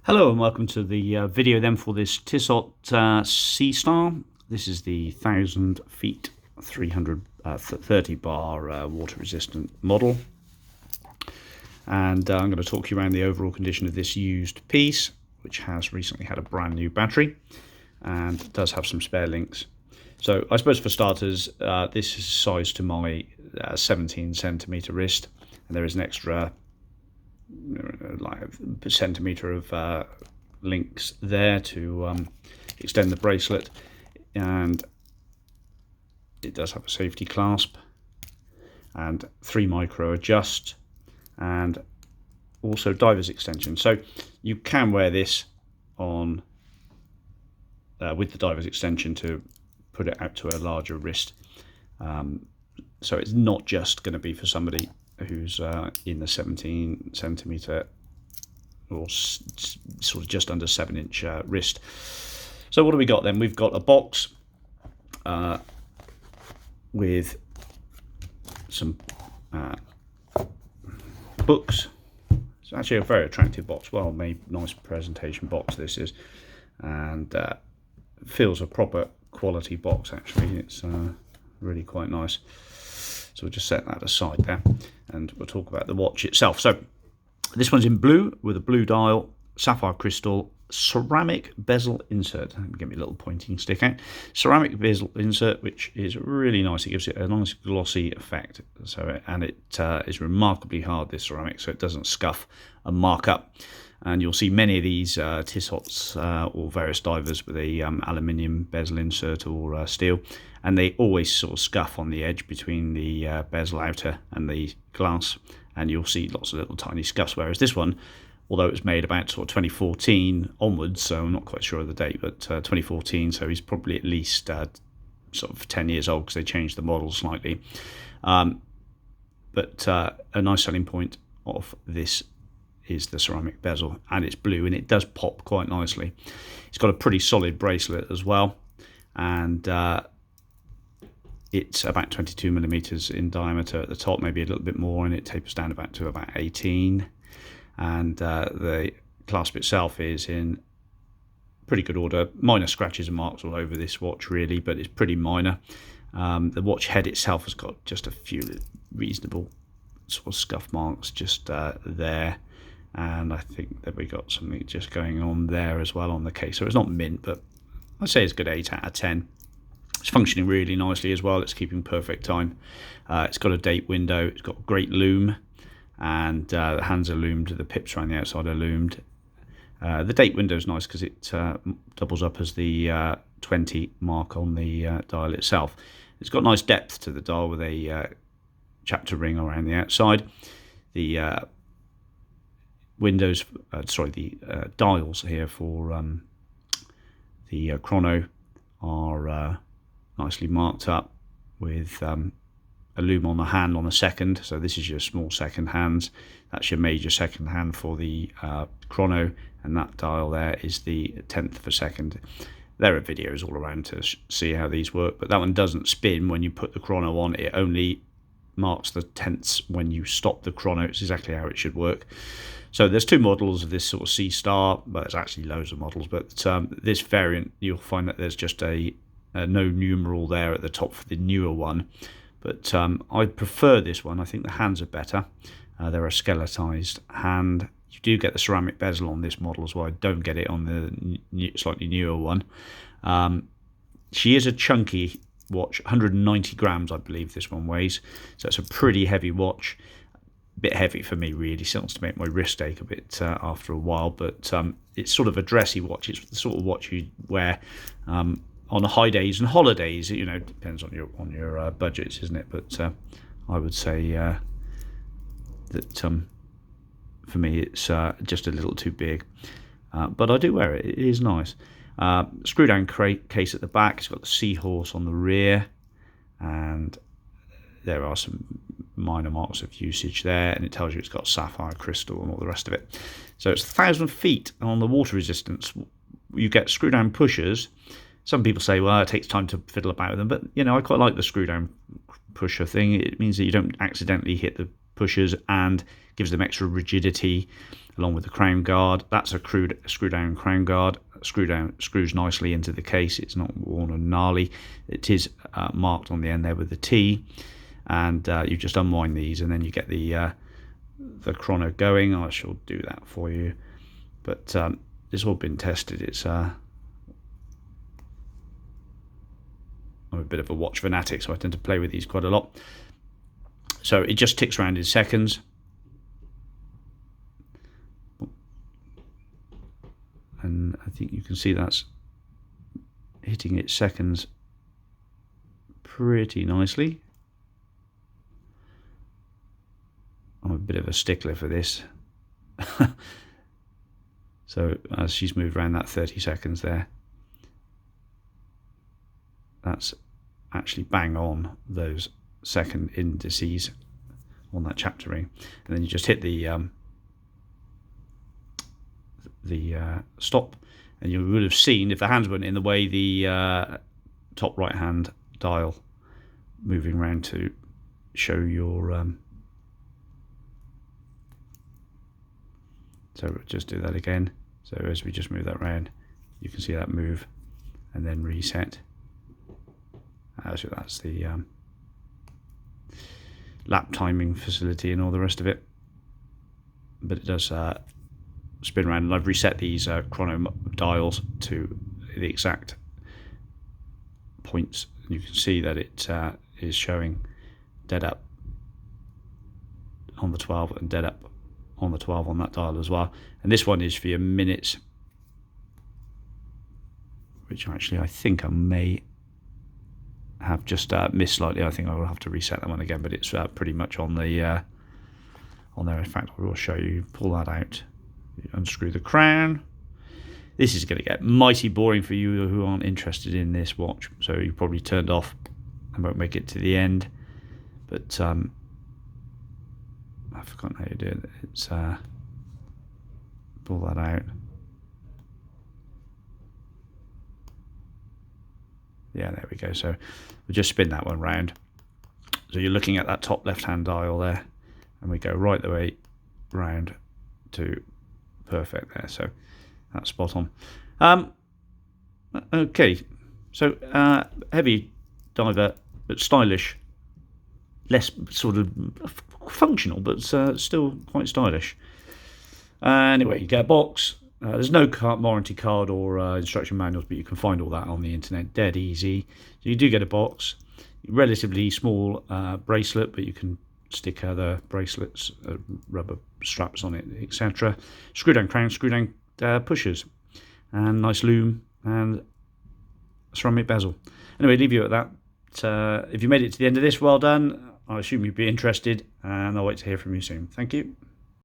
Hello and welcome to the video then for this tissot seastar. This is the 1000 feet 330 bar water resistant model, and I'm going to talk you around the overall condition of this used piece, which has recently had a brand new battery and does have some spare links. So I suppose for starters, this is sized to my 17 centimeter wrist, and there is an extra like a centimetre of links there to extend the bracelet, and it does have a safety clasp and 3 micro adjust and also diver's extension, so you can wear this on with the diver's extension to put it out to a larger wrist, so it's not just going to be for somebody who's in the 17 centimetre or sort of just under 7-inch wrist. So what do we got then? We've got a box with some books. It's actually a very attractive box, well made, nice presentation box this is, and feels a proper quality box actually. It's really quite nice. So we'll just set that aside there, and we'll talk about the watch itself. So this one's in blue with a blue dial, sapphire crystal, ceramic bezel insert. Let me get me a little pointing stick out. Ceramic bezel insert, which is really nice. It gives it a nice glossy effect. So and it is remarkably hard, this ceramic, so it doesn't scuff and mark up. And you'll see many of these tissots or various divers with a aluminium bezel insert or steel, and they always sort of scuff on the edge between the bezel outer and the glass, and you'll see lots of little tiny scuffs, whereas this one, although it was made about sort of 2014 onwards, so I'm not quite sure of the date, but 2014, so he's probably at least sort of 10 years old because they changed the model slightly. But a nice selling point of this is the ceramic bezel, and it's blue and it does pop quite nicely. It's got a pretty solid bracelet as well, and it's about 22 millimeters in diameter at the top, maybe a little bit more, and it tapers down to about 18. And the clasp itself is in pretty good order. Minor scratches and marks all over this watch really, but it's pretty minor. The watch head itself has got just a few reasonable sort of scuff marks just there, and I think that we got something just going on there as well on the case. So it's not mint, but I'd say it's a good 8 out of 10. It's functioning really nicely as well. It's keeping perfect time. It's got a date window. It's got a great loom, and the hands are loomed. The pips around the outside are loomed. The date window is nice because it doubles up as the 20 mark on the dial itself. It's got nice depth to the dial with a chapter ring around the outside. The windows, the dials here for the chrono are nicely marked up with a loom on the hand on the second. So this is your small second hands. That's your major second hand for the chrono, and that dial there is the 10th of a second. There are videos all around to see how these work, but that one doesn't spin when you put the chrono on. It only marks the tenths when you stop the chrono. It's exactly how it should work. So there's 2 models of this sort of seastar, but there's actually loads of models, but this variant, you'll find that there's just a no numeral there at the top for the newer one, but I prefer this one. I think the hands are better. They're a skeletized hand. You do get the ceramic bezel on this model as well. I don't get it on the slightly newer one. She is a chunky watch, 190 grams I believe this one weighs, so it's a pretty heavy watch. Bit heavy for me really, starts to make my wrist ache a bit after a while, but it's sort of a dressy watch. It's the sort of watch you wear on high days and holidays. You know, depends on your budgets, isn't it? But I would say that for me it's just a little too big, but I do wear it. It is nice. Screw down case at the back. It's got the seahorse on the rear, and there are some minor marks of usage there, and it tells you it's got sapphire crystal and all the rest of it. So it's 1000 feet on the water resistance. You get screw down pushers. Some people say, well, it takes time to fiddle about with them, but you know, I quite like the screw down pusher thing. It means that you don't accidentally hit the pushers and gives them extra rigidity, along with the crown guard. That's a screw down crown guard. Screws nicely into the case. It's not worn and gnarly. It is marked on the end there with the T, and you just unwind these, and then you get the chrono going. I shall do that for you, but it's all been tested. It's I'm a bit of a watch fanatic, so I tend to play with these quite a lot. So it just ticks around in seconds. And I think you can see that's hitting its seconds pretty nicely. I'm a bit of a stickler for this. So as she's moved around that 30 seconds there, that's actually bang on those second indices on that chapter ring. And then you just hit the stop, and you would have seen, if the hands weren't in the way, the top right hand dial moving around to show your so we'll just do that again. So as we just move that around, you can see that move and then reset. So that's the lap timing facility and all the rest of it, but it does spin around, and I've reset these chrono dials to the exact points. You can see that it is showing dead up on the 12 and dead up on the 12 on that dial as well. And this one is for your minutes, which actually I think I may have just missed slightly. I think I will have to reset that one again, but it's pretty much on the on there. In fact, I will show you. Pull that out, you unscrew the crown. This is going to get mighty boring for you who aren't interested in this watch, so you probably turned off and won't make it to the end. But I've forgotten how you do it. It's pull that out. Yeah, there we go. So we'll just spin that one round. So you're looking at that top left-hand dial there, and we go right the way round to perfect there. So that's spot on. Okay, so heavy diver, but stylish. Less sort of functional, but still quite stylish. Anyway, you get a box. There's no warranty card or instruction manuals, but you can find all that on the internet, dead easy. So you do get a box, relatively small bracelet, but you can stick other bracelets, rubber straps on it, etc. Screw down crown, screw down pushers, and nice loom and ceramic bezel. Anyway, leave you at that. If you made it to the end of this, well done. I assume you'd be interested, and I'll wait to hear from you soon. Thank you.